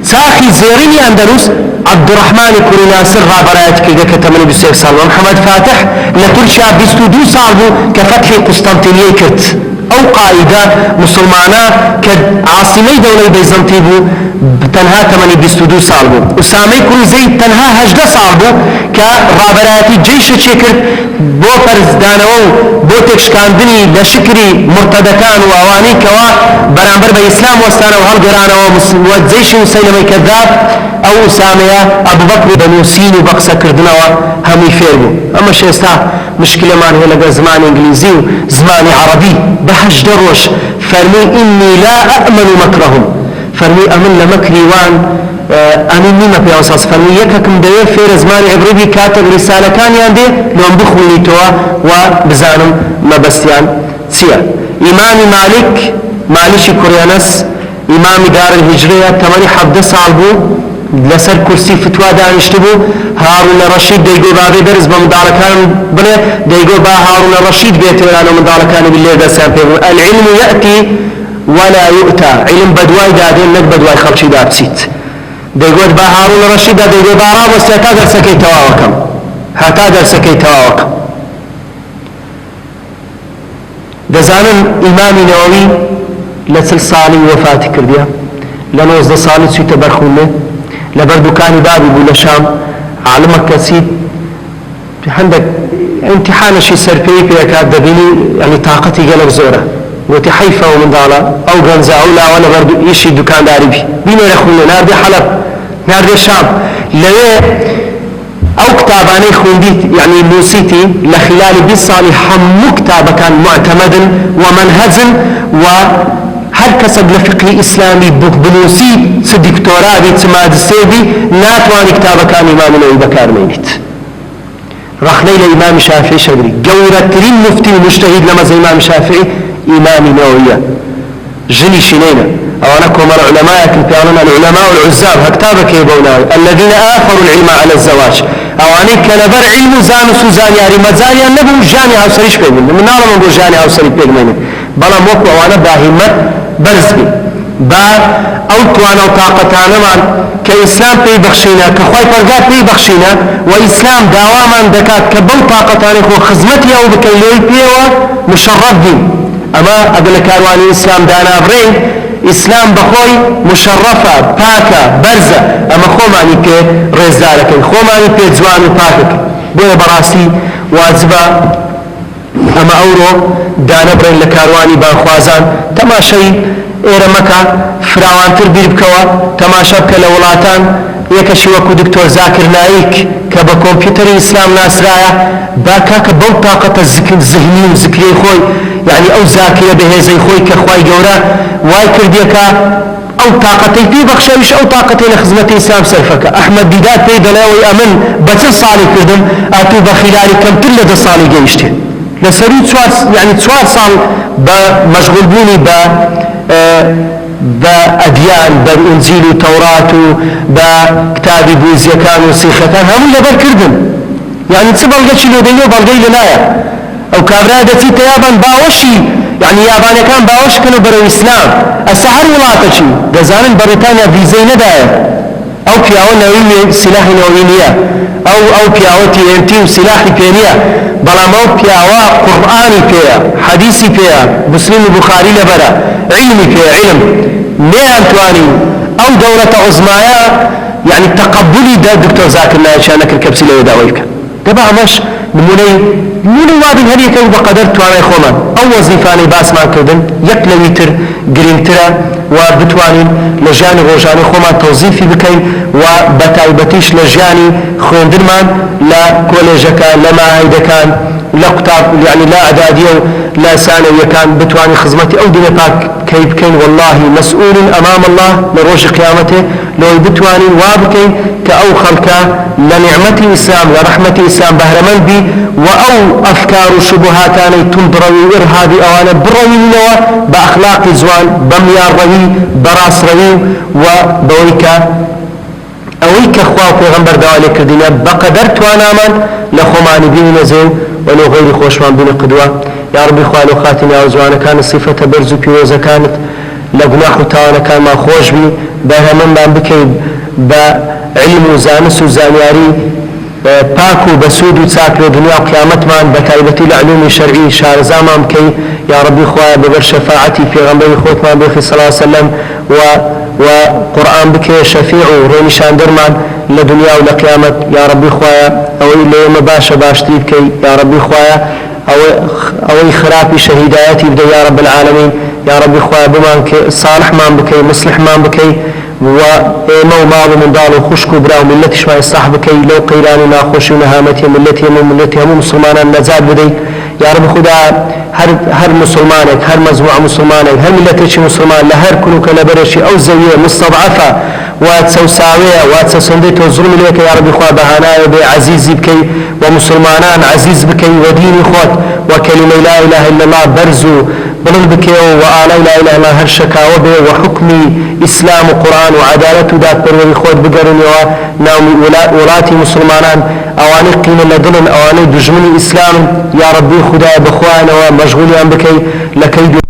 ساخي زيريني أندلس عبد الرحمن كوري ناصر رابرايت كده كتمني بسيك سال ومحمد فاتح لترشا 22 سال كفتح قسطنطينية كرت أو قائدة مسلمانة كعاصمي دولة بيزنطي بو تنها 22 سال بو أسامي كوري زيد تنها 18 سال بو كرابراتي جيش تشكر بو فرزدانو بو تكشكاندني لشكري مرتدكان وأواني كوا برامبر بإسلام وستانا وهالقرانا وزيش مسيلمي كذاب أو أسامي أبو بكر بنو سين وبقسا كردنا وهمي فيربو أما شيستا مشكلة ما هي لقى زمان إنجليزي وزمان عربي بهش دروش فرمي إني لا أأمن مكرهم فرمي أمن لمكري وان أمين نيمة في أوساس فرمي يككم دوية فير زمان عبربي كاتب رسالة كان ياندي لهم بخوني توا وبزانم ما بستيان سيا إمام مالشي كوريانس إمام دار الهجرية تماني حبد صالبو لسر كرسي فتوى دانشتبو هارون الرشيد ديقو بابي درز بمداركان بله ديقو با هارون الرشيد بيتولانا مداركان بالله دسان بيبو العلم يأتي ولا يؤتى علم بدواي دادين نك بدواي خلشي دابسيت ديقو با هارون الرشيد ديقو با راب وستاتا درسكي تواوكم هاتا درسكي تواوكم دزانن إمام نووي لسل صالي وفاتي كرديا لنوزد صالي سويت برخونه لبردكان بابي بولا شام عالمك كسيد عندك امتحان شي سرفي في اكاد دبيني يعني طاقتي قلب زوره وتي حيفا ومن ضالا او غنزا او لا وانا برد يشي دكان داري بيني رخونه نار دي حلب نار دي الشام ليه او كتاباني خونديت يعني نوسيتي لخلال بالصالح هم كتابه كان معتمد ومنهج هر كسب لفقه إسلامي بنوسي سدكتورا بي تمادسي بي ناتواني كتابة كان إمام نووي بكار مينيت رخني لإمام شافعي شدري جورة ترين مفتي ومجتهد لما زي إمام شافعي إمام نووي جني شنينة أو أنا كومر علماء كنتانا العلماء والعزاب هكتابك يبونا الذين آثروا العلم على الزواج أو أنا كنبر علم زانس وزانياري مزاني النبو جاني أو سريش بيقول من نعلم أبو جاني أو سريش بيقول بلا موقع وأنا باهمة برزبي با او توانا و طاقتانا من كإسلام بي بخشينا كخواي فرقات بي بخشينا وإسلام داوامان دكات كبو طاقتانا خو خزمتي او بكيلوي بيوا مشرف دين اما اقل كارواني إسلام دانا برين إسلام بخوي مشرفة باكا برزة اما خو ماني بي رزالك خو ماني بي جوان و باكك بوي براسي واجبا اما اورو دانا برين لكارواني باخوازان تماشي ايرا مكا فراوان تربير بكوا تماشا بك لولاتان يكشي وكو دكتور زاكر نايك كبا كمبيوتر اسلام ناسرايا باكا كبو طاقة الذهني وذكري خوي يعني او زاكرة بهزي خوي كخواي جورا واي كرديكا او طاقتي في بخشوش او طاقتي لخدمة اسلام سرفك احمد ديدات بي دلاوي امن بتل صالي كردم اتو بخلالي كم تلد صالي جيشتي لسري يعني 4 سال بمشغول بوني بأديان بإنجيل وتوراة بكتاب بوزيكان وسيختان هم اللي بركردن يعني تسبب لك لو دينيو بلغي لنايا او كابرادة في تيابان باوشي يعني ياباني كان باوش كانوا برو اسلام السحر ولاتشي دزانن بريطانيا فيزي ندايا او بياو نووي سلاح نووينيا او بياو TNT وسلاحي بينيا بلا مو بياو قرآني بيا حديثي بيا مسلم بخاري لبرا علمي بيا علم نيان تواني او دولة عظمايا يعني تقبلي دا دكتور زاكر نايشانك الكبسي لو داويك دبا مش نموني وابن هل يكون بقدر توانا خوما او وظيفاني باس ما كردن يك لويتر جرينترا وبتوانين لجاني روجاني خوما توظيفي بكين وبتايبتيش لجاني خوندرمان لا كوليجكا لما هيدكان لا قطاب يعني لا اعدادية لا ثانوية كان بتواني خدمتي او دين باك كيف كين والله مسؤول امام الله لروج قيامته لو بتواني وابكين كأو خلقا لنعمة إسلام ورحمة إسلام بهرمان بي وأو أفكار شبهاتاني تنبروي إرهابي أوانا بروي لوا بأخلاق زوان بميار روي براس روي وبويكا أويك أخواه پیغمبر دوالي كردنا بقدر توانا من لخماني بين نزيو ولو غير خوشمان بين قدوة يا ربي خوالو خاتم يا وزوانا كان الصفة برزو بيوزا كانت لقناح تاوانا كان ما خوش بي بهرمان بان بكي بعلم وزانس وزانياري باكو بسود وتساكر دنيا وقيامتمان بتايبتي العلوم الشرعي شارزامان كي يا ربي خوايا ببر شفاعتي في غنبي خوتمان بيخي صلى الله عليه وسلم وقرآن بك شفيع ورينشان درمان لدنيا ولقيامت يا ربي خوايا او اللي يوم باشا باشتي بكي يا ربي خوايا او خرابي شهيداياتي بدا يا رب العالمين يا ربي خوايا بمان صالح مان بكي مصلح مان بكي وإيمو مال من دال وخشك براو ملتش ما يصاحبك لو قيران ناخوش ونهامتي ملتي هم مسلمان النزاد بدي يا رب خدا هر مسلمانك هر مجموعة مسلمانك هر ملتش مسلمان لهر كلك لبرشي أو زوية مستضعفة واتسوساوية واتسنديت وظلم لك يا رب خوا بهانايا بعزيزي بكي ومسلمانان عزيز بكي وديني خوت وكلمة لا إله إلا الله برزو بلند بكي وآلا لا إله إلا الله هر شكاوة به وحكمي إسلام وقرآن وعدالة ذات بروي خوت بقرن وناوم ولاتي مسلمانان أواني قيمة لدلن أواني دجمني إسلام يا ربي خدا بخوانا ومشغولي بكي لكي